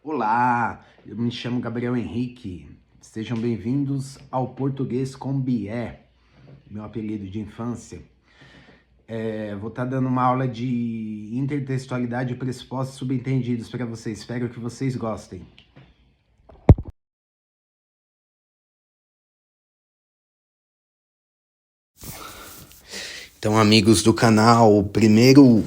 Olá, eu me chamo Gabriel Henrique. Sejam bem-vindos ao Português com Bié, meu apelido de infância. Vou estar dando uma aula de intertextualidade e pressupostos subentendidos para vocês. Espero que vocês gostem. Então, amigos do canal, o primeiro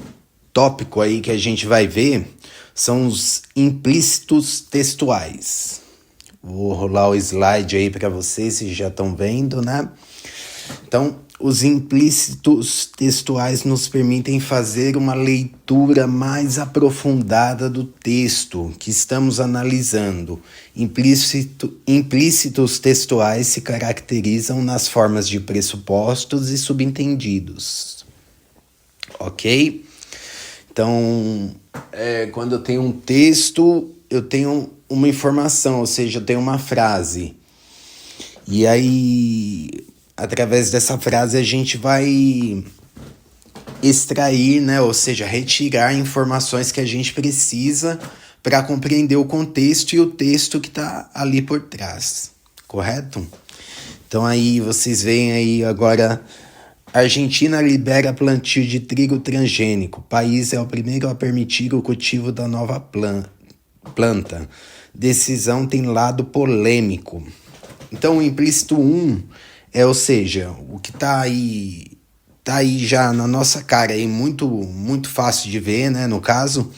tópico aí que a gente vai ver são os implícitos textuais. Vou rolar o slide aí para vocês já estão vendo, né? Então, os implícitos textuais nos permitem fazer uma leitura mais aprofundada do texto que estamos analisando. Implícitos textuais se caracterizam nas formas de pressupostos e subentendidos. Ok? Então, quando eu tenho um texto, eu tenho uma informação, ou seja, eu tenho uma frase. E aí, através dessa frase, a gente vai extrair, né? Ou seja, retirar informações que a gente precisa para compreender o contexto e o texto que está ali por trás, correto? Então aí vocês veem aí agora, Argentina libera plantio de trigo transgênico. O país é o primeiro a permitir o cultivo da nova planta. Decisão tem lado polêmico. Então o implícito 1 ou seja, o que tá aí já na nossa cara, aí muito fácil de ver, né, no caso,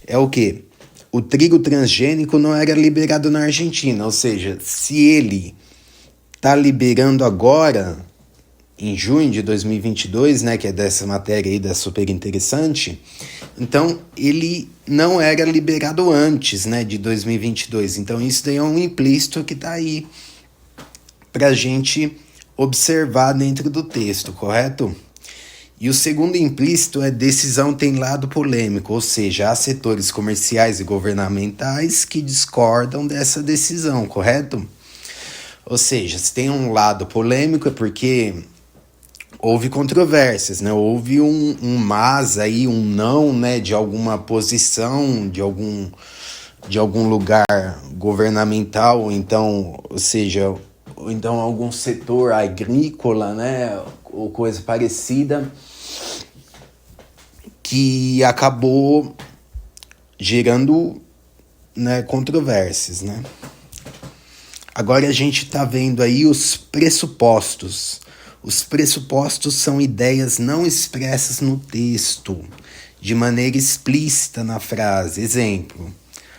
é o quê? O trigo transgênico não era liberado na Argentina, ou seja, se ele tá liberando agora, em junho de 2022, né, que é dessa matéria aí, da super interessante, então ele não era liberado antes, né, de 2022, então isso daí é um implícito que tá aí pra gente observar dentro do texto, correto? E o segundo implícito é decisão tem lado polêmico, ou seja, há setores comerciais e governamentais que discordam dessa decisão, correto? Ou seja, se tem um lado polêmico é porque houve controvérsias, né? Houve um mas aí, um não, né, de alguma posição, de algum lugar governamental, então, ou seja, ou então algum setor agrícola, né, ou coisa parecida, que acabou gerando, né, controvérsias, né? Agora a gente está vendo aí os pressupostos. Os pressupostos são ideias não expressas no texto, de maneira explícita na frase. Exemplo,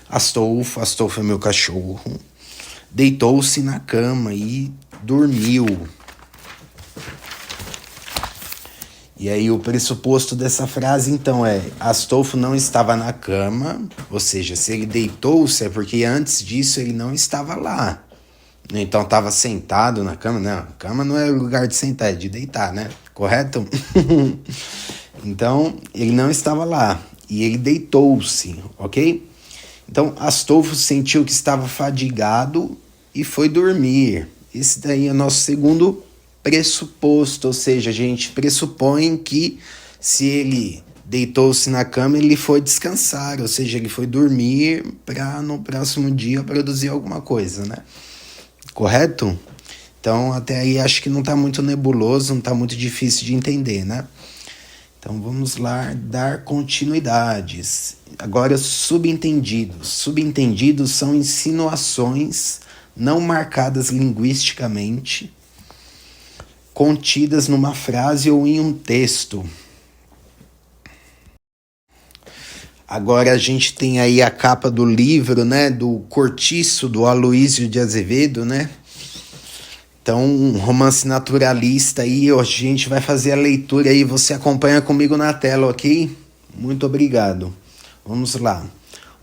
Astolfo é meu cachorro, deitou-se na cama e dormiu. E aí o pressuposto dessa frase, então, é Astolfo não estava na cama, ou seja, se ele deitou-se é porque antes disso ele não estava lá. Então estava sentado na cama, não, cama não é lugar de sentar, é de deitar, né? Correto? Então, ele não estava lá e ele deitou-se, ok? Então, Astolfo sentiu que estava fadigado e foi dormir. Esse daí é o nosso segundo pressuposto, ou seja, a gente pressupõe que se ele deitou-se na cama, ele foi descansar, ou seja, ele foi dormir para no próximo dia produzir alguma coisa, né? Correto? Então, até aí acho que não está muito nebuloso, não está muito difícil de entender, né? Então, vamos lá dar continuidades. Agora, subentendidos. Subentendidos são insinuações não marcadas linguisticamente, contidas numa frase ou em um texto. Agora a gente tem aí a capa do livro, né, do Cortiço, do Aloísio de Azevedo, né? Então, um romance naturalista aí, hoje a gente vai fazer a leitura aí, você acompanha comigo na tela, ok? Muito obrigado. Vamos lá.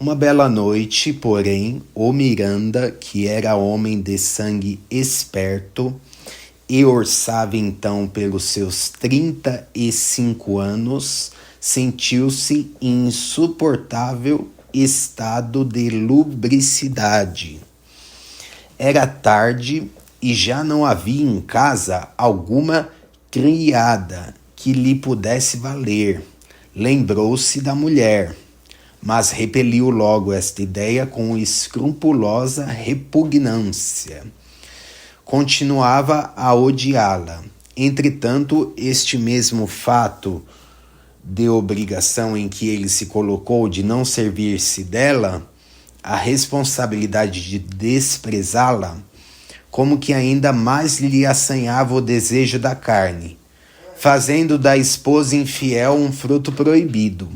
Uma bela noite, porém, o Miranda, que era homem de sangue esperto, e orçava então pelos seus 35 anos, sentiu-se em insuportável estado de lubricidade. Era tarde e já não havia em casa alguma criada que lhe pudesse valer. Lembrou-se da mulher, mas repeliu logo esta ideia com escrupulosa repugnância. Continuava a odiá-la. Entretanto, este mesmo fato de obrigação em que ele se colocou de não servir-se dela, a responsabilidade de desprezá-la, como que ainda mais lhe assanhava o desejo da carne, fazendo da esposa infiel um fruto proibido.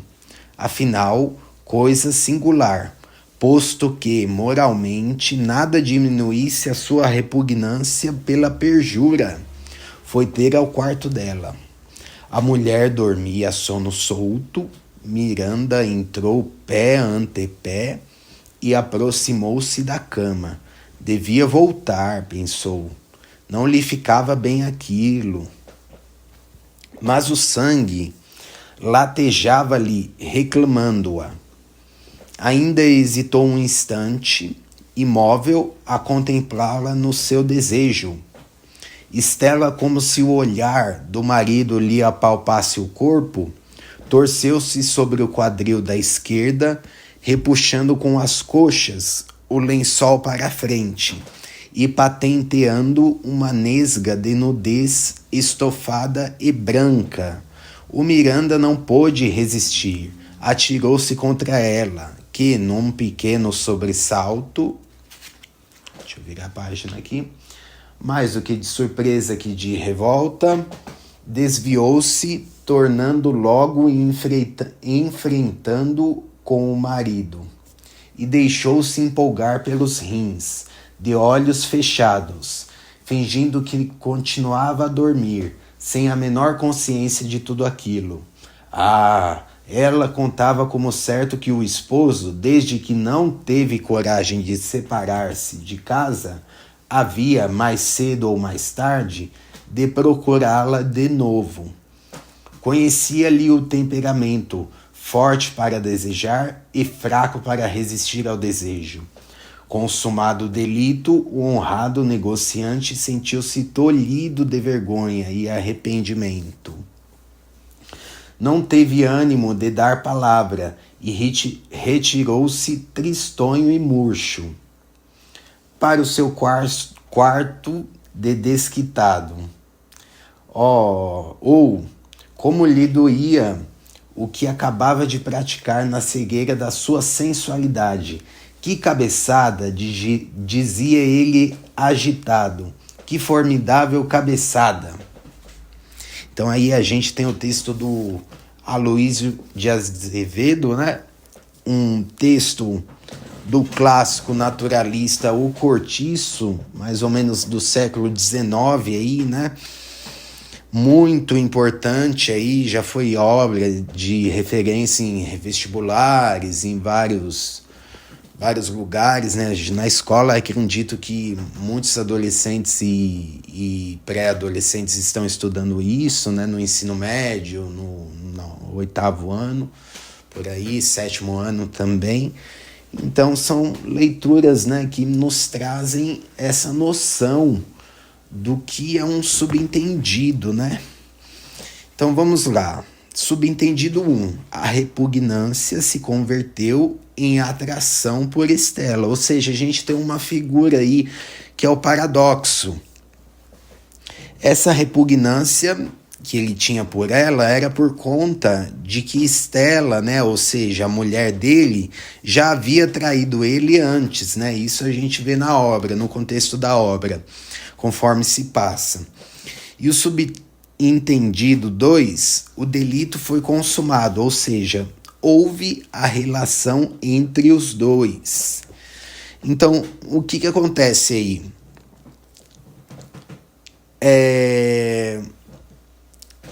Afinal, coisa singular, posto que, moralmente, nada diminuísse a sua repugnância pela perjura, foi ter ao quarto dela. A mulher dormia a sono solto, Miranda entrou pé ante pé e aproximou-se da cama. Devia voltar, pensou. Não lhe ficava bem aquilo. Mas o sangue latejava-lhe, reclamando-a. Ainda hesitou um instante, imóvel, a contemplá-la no seu desejo. Estela, como se o olhar do marido lhe apalpasse o corpo, torceu-se sobre o quadril da esquerda, repuxando com as coxas o lençol para a frente e patenteando uma nesga de nudez estofada e branca. O Miranda não pôde resistir, atirou-se contra ela, que, num pequeno sobressalto, deixa eu virar a página aqui, mais do que de surpresa que de revolta, desviou-se, tornando logo enfrentando com o marido, e deixou-se empolgar pelos rins, de olhos fechados, fingindo que continuava a dormir, sem a menor consciência de tudo aquilo. Ela contava como certo que o esposo, desde que não teve coragem de separar-se de casa, havia, mais cedo ou mais tarde, de procurá-la de novo. Conhecia-lhe o temperamento, forte para desejar e fraco para resistir ao desejo. Consumado o delito, o honrado negociante sentiu-se tolhido de vergonha e arrependimento. Não teve ânimo de dar palavra e retirou-se tristonho e murcho para o seu quarto de desquitado. Como lhe doía o que acabava de praticar na cegueira da sua sensualidade. Que cabeçada, dizia ele agitado. Que formidável cabeçada. Então aí a gente tem o texto do Aloísio de Azevedo, né? Um texto do clássico naturalista O Cortiço, mais ou menos do século XIX aí, né? Muito importante aí, já foi obra de referência em vestibulares, em vários lugares, né? Na escola é acredito que muitos adolescentes e pré-adolescentes estão estudando isso, né? No ensino médio, no 8º ano, por aí, 7º ano também. Então são leituras, né, que nos trazem essa noção do que é um subentendido, né? Então vamos lá. Subentendido 1. A repugnância se converteu em atração por Estela. Ou seja, a gente tem uma figura aí que é o paradoxo. Essa repugnância que ele tinha por ela era por conta de que Estela, né, ou seja, a mulher dele, já havia traído ele antes, né? Isso a gente vê na obra, no contexto da obra, conforme se passa. E o subentendido 2, o delito foi consumado, ou seja, houve a relação entre os dois. Então, o que acontece aí?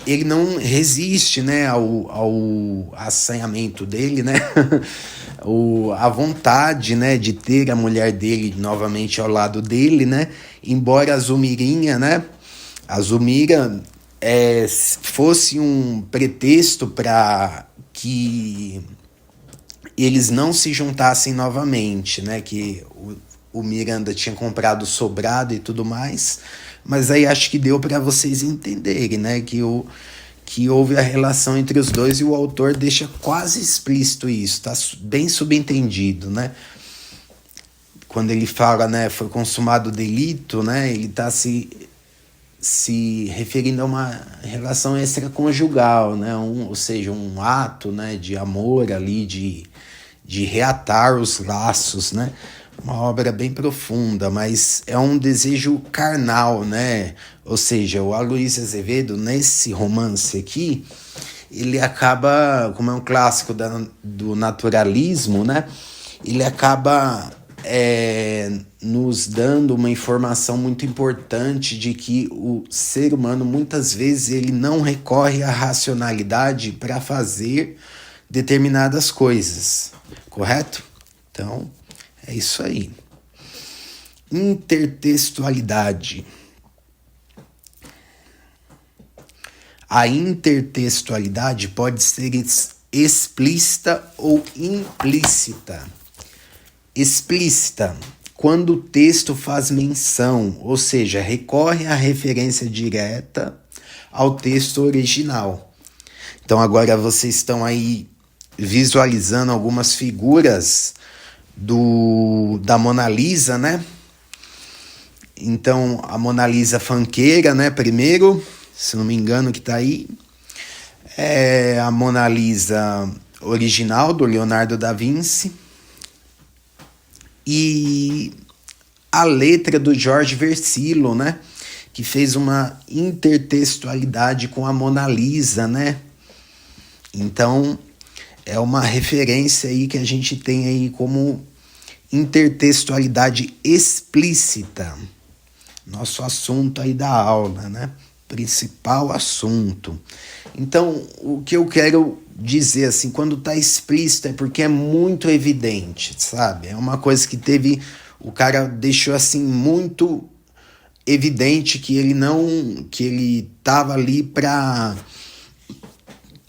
Ele não resiste, né, ao assanhamento dele, né, a vontade, né, de ter a mulher dele novamente ao lado dele, né, embora a Zulmira fosse um pretexto para que eles não se juntassem novamente, né, que o Miranda tinha comprado sobrado e tudo mais. Mas aí acho que deu para vocês entenderem, né, que que houve a relação entre os dois e o autor deixa quase explícito isso, está bem subentendido, né? Quando ele fala, né, foi consumado o delito, né, ele está se referindo a uma relação extraconjugal, né, ou seja, um ato, né, de amor ali, de reatar os laços, né? Uma obra bem profunda, mas é um desejo carnal, né? Ou seja, o Aloysio Azevedo, nesse romance aqui, ele acaba, como é um clássico do naturalismo, né? Ele acaba nos dando uma informação muito importante de que o ser humano, muitas vezes, ele não recorre à racionalidade para fazer determinadas coisas, correto? Então, é isso aí. Intertextualidade. A intertextualidade pode ser explícita ou implícita. Explícita, quando o texto faz menção, ou seja, recorre à referência direta ao texto original. Então agora vocês estão aí visualizando algumas figuras da Mona Lisa, né? Então, a Mona Lisa funkeira, né? Primeiro, se não me engano, que tá aí. É a Mona Lisa original, do Leonardo da Vinci. E a letra do Jorge Versilo, né? Que fez uma intertextualidade com a Mona Lisa, né? Então, é uma referência aí que a gente tem aí como intertextualidade explícita. Nosso assunto aí da aula, né? Principal assunto. Então, o que eu quero dizer, assim, quando tá explícito é porque é muito evidente, sabe? É uma coisa que o cara deixou, assim, muito evidente que ele tava ali para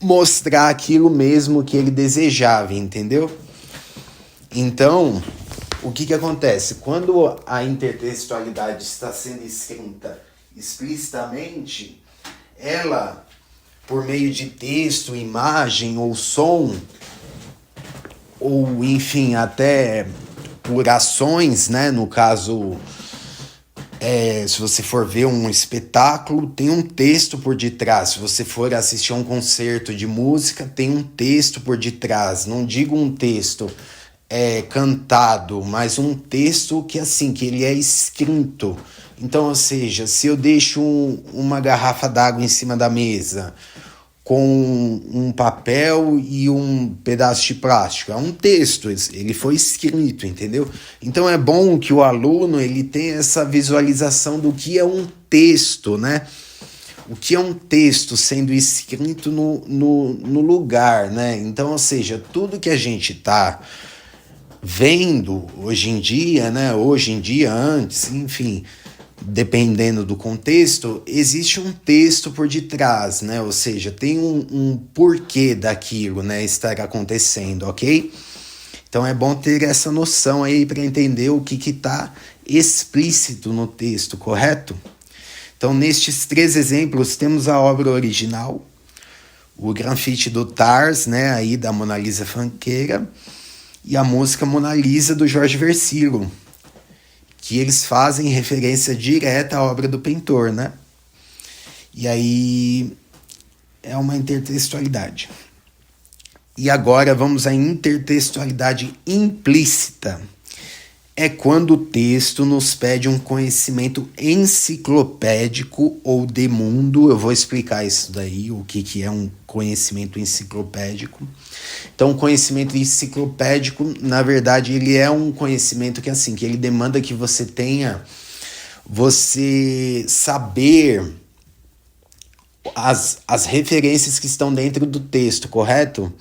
mostrar aquilo mesmo que ele desejava, entendeu? Então, o que acontece? Quando a intertextualidade está sendo escrita explicitamente, ela, por meio de texto, imagem ou som, ou enfim, até por ações, né? No caso, se você for ver um espetáculo, tem um texto por detrás. Se você for assistir a um concerto de música, tem um texto por detrás. Não digo um texto cantado, mas um texto que assim, que ele é escrito. Então, ou seja, se eu deixo uma garrafa d'água em cima da mesa com um papel e um pedaço de plástico, é um texto, ele foi escrito, entendeu? Então é bom que o aluno ele tenha essa visualização do que é um texto, né? O que é um texto sendo escrito no lugar, né? Então, ou seja, tudo que a gente está vendo hoje em dia, né? Hoje em dia, antes, enfim, dependendo do contexto, existe um texto por detrás, né? Ou seja, tem um porquê daquilo, né, estar acontecendo, ok? Então é bom ter essa noção aí para entender o que está explícito no texto, correto? Então, nestes 3 exemplos, temos a obra original, o grafite do Tars, né, aí da Mona Lisa funkeira, e a música Mona Lisa do Jorge Versilo, que eles fazem referência direta à obra do pintor, né? E aí é uma intertextualidade. E agora vamos à intertextualidade implícita. É quando o texto nos pede um conhecimento enciclopédico ou de mundo. Eu vou explicar isso daí, o que é um conhecimento enciclopédico. Então, o conhecimento enciclopédico, na verdade, ele é um conhecimento que, assim, que ele demanda que você saber as referências que estão dentro do texto, correto?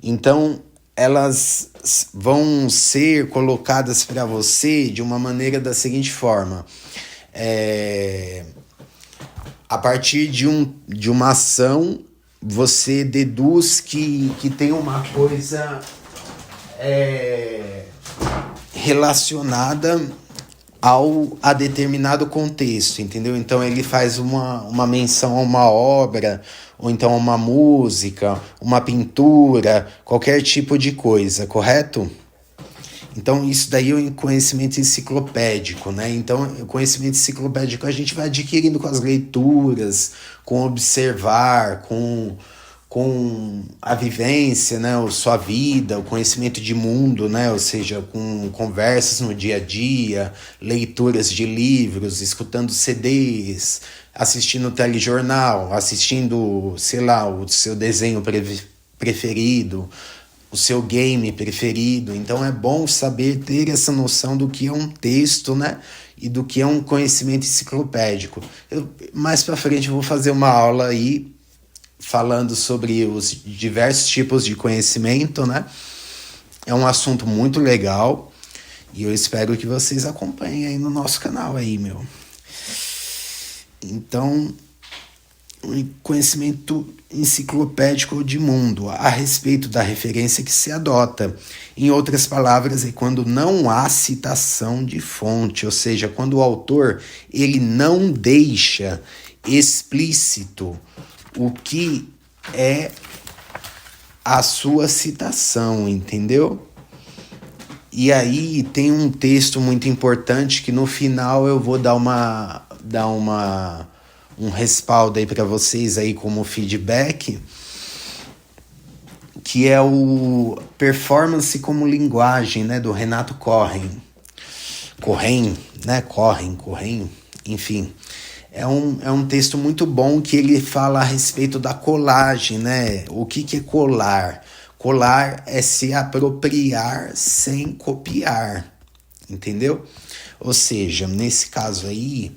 Então, elas vão ser colocadas para você de uma maneira da seguinte forma. A partir de uma ação, você deduz que tem uma coisa relacionada a determinado contexto, entendeu? Então ele faz uma menção a uma obra, ou então a uma música, uma pintura, qualquer tipo de coisa, correto? Então isso daí é um conhecimento enciclopédico, né? Então o conhecimento enciclopédico a gente vai adquirindo com as leituras, com observar, com a vivência, né, a sua vida, o conhecimento de mundo, né, ou seja, com conversas no dia a dia, leituras de livros, escutando CDs, assistindo telejornal, assistindo, sei lá, o seu desenho preferido, o seu game preferido. Então é bom saber ter essa noção do que é um texto, né, e do que é um conhecimento enciclopédico. Mais para frente eu vou fazer uma aula aí falando sobre os diversos tipos de conhecimento, né? É um assunto muito legal e eu espero que vocês acompanhem aí no nosso canal aí, meu. Então, conhecimento enciclopédico de mundo a respeito da referência que se adota. Em outras palavras, é quando não há citação de fonte, ou seja, quando o autor ele não deixa explícito o que é a sua citação, entendeu? E aí tem um texto muito importante que no final eu vou dar um respaldo aí para vocês aí como feedback, que é o Performance como Linguagem, né, do Renato Corren, né, Corren, enfim. É um texto muito bom que ele fala a respeito da colagem, né? O que é colar? Colar é se apropriar sem copiar, entendeu? Ou seja, nesse caso aí,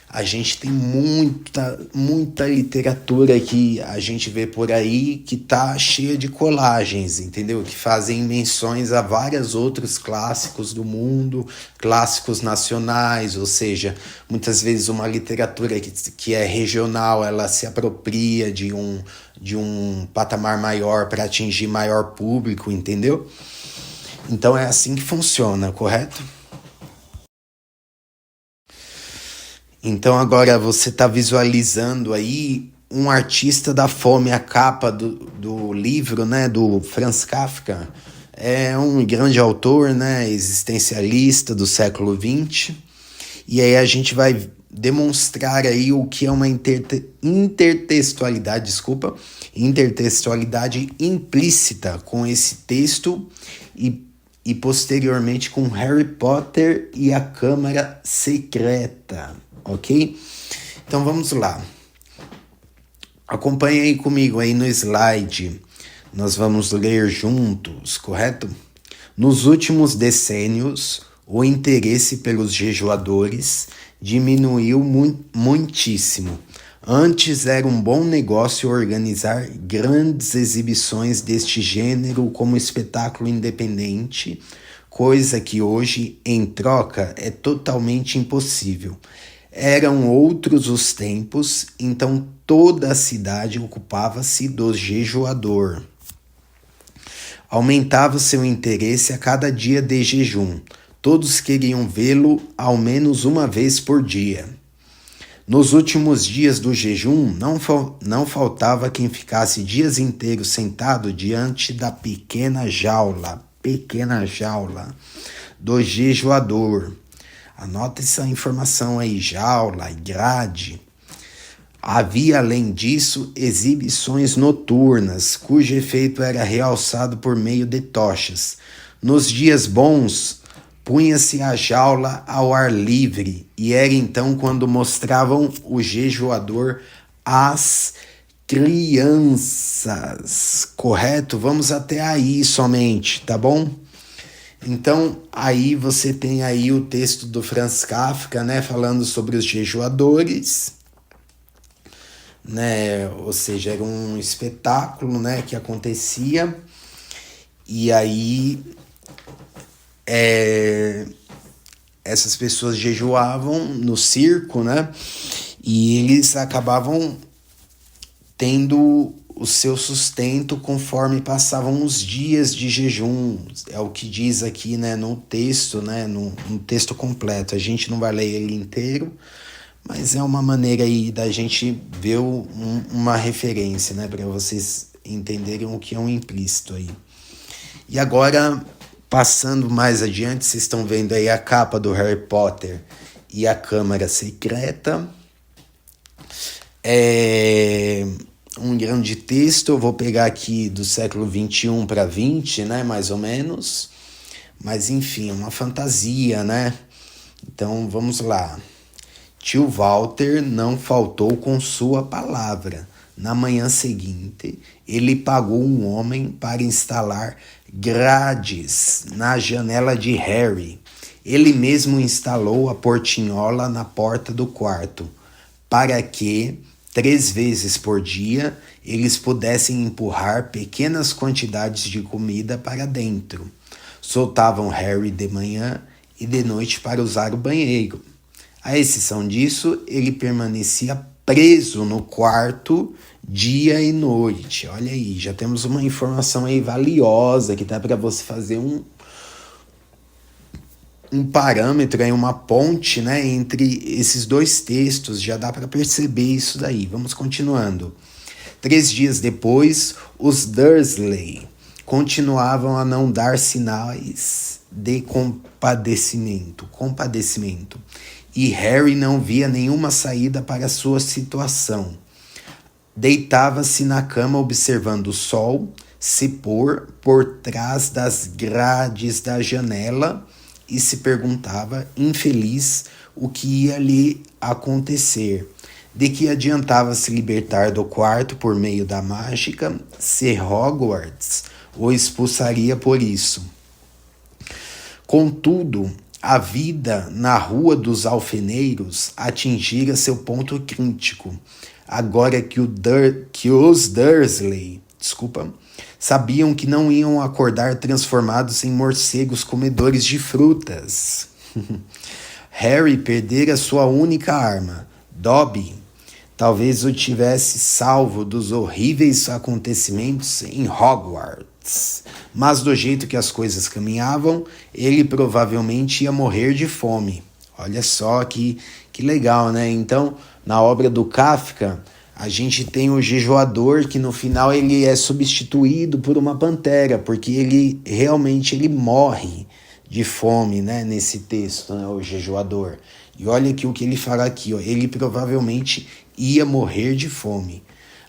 a gente tem muita literatura que a gente vê por aí que tá cheia de colagens, entendeu? Que fazem menções a vários outros clássicos do mundo, clássicos nacionais, ou seja, muitas vezes uma literatura que é regional, ela se apropria de um patamar maior para atingir maior público, entendeu? Então é assim que funciona, correto? Então agora você está visualizando aí um artista da fome, a capa do livro, né, do Franz Kafka. É um grande autor, né, existencialista do século XX. E aí a gente vai demonstrar aí o que é uma intertextualidade implícita com esse texto e posteriormente com Harry Potter e a Câmara Secreta. Ok? Então vamos lá. Acompanhe aí comigo aí no slide. Nós vamos ler juntos, correto? Nos últimos decênios, o interesse pelos jejuadores diminuiu muitíssimo. Antes era um bom negócio organizar grandes exibições deste gênero como espetáculo independente, coisa que hoje, em troca, é totalmente impossível. Eram outros os tempos, então toda a cidade ocupava-se do jejuador. Aumentava seu interesse a cada dia de jejum. Todos queriam vê-lo ao menos uma vez por dia. Nos últimos dias do jejum, não faltava quem ficasse dias inteiros sentado diante da pequena jaula do jejuador. Anota essa informação aí, jaula, grade. Havia, além disso, exibições noturnas, cujo efeito era realçado por meio de tochas. Nos dias bons, punha-se a jaula ao ar livre, e era então quando mostravam o jejuador às crianças. Correto? Vamos até aí somente, tá bom? Então, aí você tem aí o texto do Franz Kafka, né, falando sobre os jejuadores, né, ou seja, era um espetáculo, né, que acontecia, e aí essas pessoas jejuavam no circo, né, e eles acabavam tendo o seu sustento conforme passavam os dias de jejum. É o que diz aqui, né, no texto, né, no texto completo. A gente não vai ler ele inteiro, mas é uma maneira aí da gente ver uma referência, né, para vocês entenderem o que é um implícito aí. E agora, passando mais adiante, vocês estão vendo aí a capa do Harry Potter e a Câmara Secreta. Um grande texto, eu vou pegar aqui do século 21 para 20, né, mais ou menos. Mas enfim, uma fantasia, né? Então vamos lá. Tio Walter não faltou com sua palavra. Na manhã seguinte, ele pagou um homem para instalar grades na janela de Harry. Ele mesmo instalou a portinhola na porta do quarto, para que 3 vezes por dia eles pudessem empurrar pequenas quantidades de comida para dentro. Soltavam Harry de manhã e de noite para usar o banheiro. À exceção disso, ele permanecia preso no quarto dia e noite. Olha aí, já temos uma informação aí valiosa que dá para você fazer um parâmetro, aí, uma ponte, né, entre esses dois textos. Já dá para perceber isso daí. Vamos continuando. 3 dias depois, os Dursley continuavam a não dar sinais de compadecimento. E Harry não via nenhuma saída para sua situação. Deitava-se na cama observando o sol se pôr por trás das grades da janela e se perguntava, infeliz, o que ia lhe acontecer. De que adiantava se libertar do quarto por meio da mágica, se Hogwarts o expulsaria por isso. Contudo, a vida na Rua dos Alfeneiros atingira seu ponto crítico, agora que os Dursley, sabiam que não iam acordar transformados em morcegos comedores de frutas. Harry perdera sua única arma, Dobby. Talvez o tivesse salvo dos horríveis acontecimentos em Hogwarts. Mas do jeito que as coisas caminhavam, ele provavelmente ia morrer de fome. Olha só que legal, né? Então, na obra do Kafka, a gente tem o jejuador que no final ele é substituído por uma pantera, porque ele realmente morre de fome, né? Nesse texto, né? O jejuador. E olha aqui o que ele fala aqui, ó. Ele provavelmente ia morrer de fome.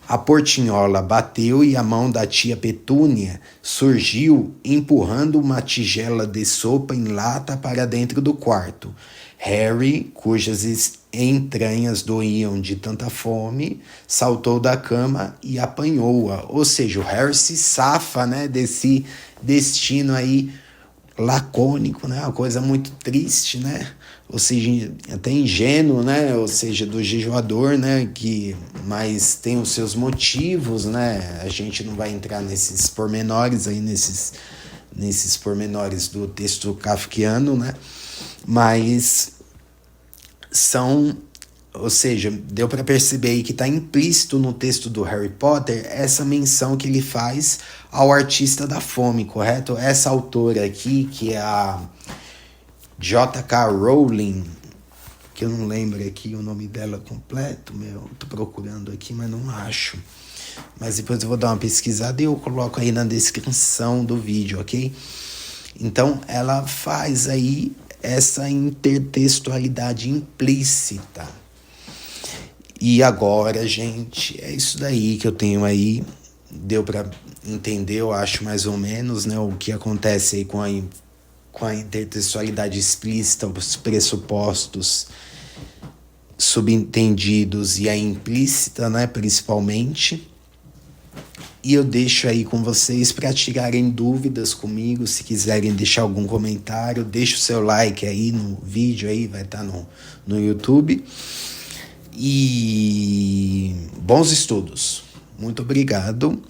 A portinhola bateu e a mão da tia Petúnia surgiu empurrando uma tigela de sopa em lata para dentro do quarto. Harry, cujas entranhas doíam de tanta fome, saltou da cama e apanhou-a. Ou seja, o Harry se safa, né, desse destino aí lacônico, né, uma coisa muito triste, né, ou seja, até ingênuo, né, ou seja, do jejuador, né, mas tem os seus motivos, né, a gente não vai entrar nesses pormenores aí, nesses pormenores do texto kafkiano, né, mas ou seja, deu para perceber aí que está implícito no texto do Harry Potter essa menção que ele faz ao artista da fome, correto? Essa autora aqui, que é a J.K. Rowling, que eu não lembro aqui o nome dela completo, tô procurando aqui, mas não acho. Mas depois eu vou dar uma pesquisada e eu coloco aí na descrição do vídeo, ok? Então, ela faz aí essa intertextualidade implícita. E agora, gente, é isso daí que eu tenho aí. Deu para entender, eu acho, mais ou menos, né, o que acontece aí com a intertextualidade explícita, os pressupostos subentendidos e a implícita, né, principalmente. E eu deixo aí com vocês para tirarem dúvidas comigo. Se quiserem deixar algum comentário, deixa o seu like aí no vídeo, aí vai estar no YouTube. E bons estudos. Muito obrigado.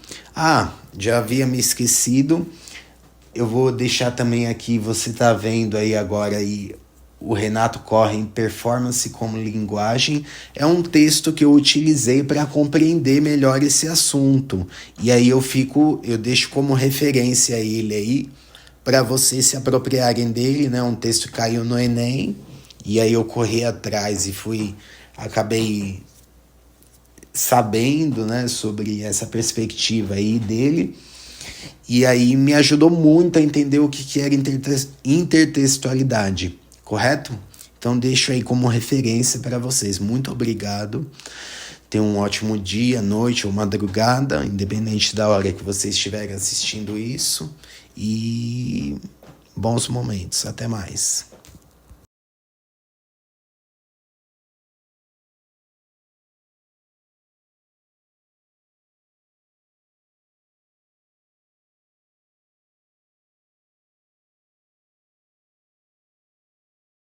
Já havia me esquecido. Eu vou deixar também aqui, você tá vendo aí agora aí o Renato Corre em Performance como Linguagem, é um texto que eu utilizei para compreender melhor esse assunto. E aí eu deixo como referência ele aí, para vocês se apropriarem dele, né? Um texto que caiu no Enem, e aí eu corri atrás e acabei sabendo, né, sobre essa perspectiva aí dele, e aí me ajudou muito a entender o que era intertextualidade, correto? Então deixo aí como referência para vocês. Muito obrigado. Tenham um ótimo dia, noite ou madrugada, independente da hora que vocês estiverem assistindo isso. E bons momentos. Até mais.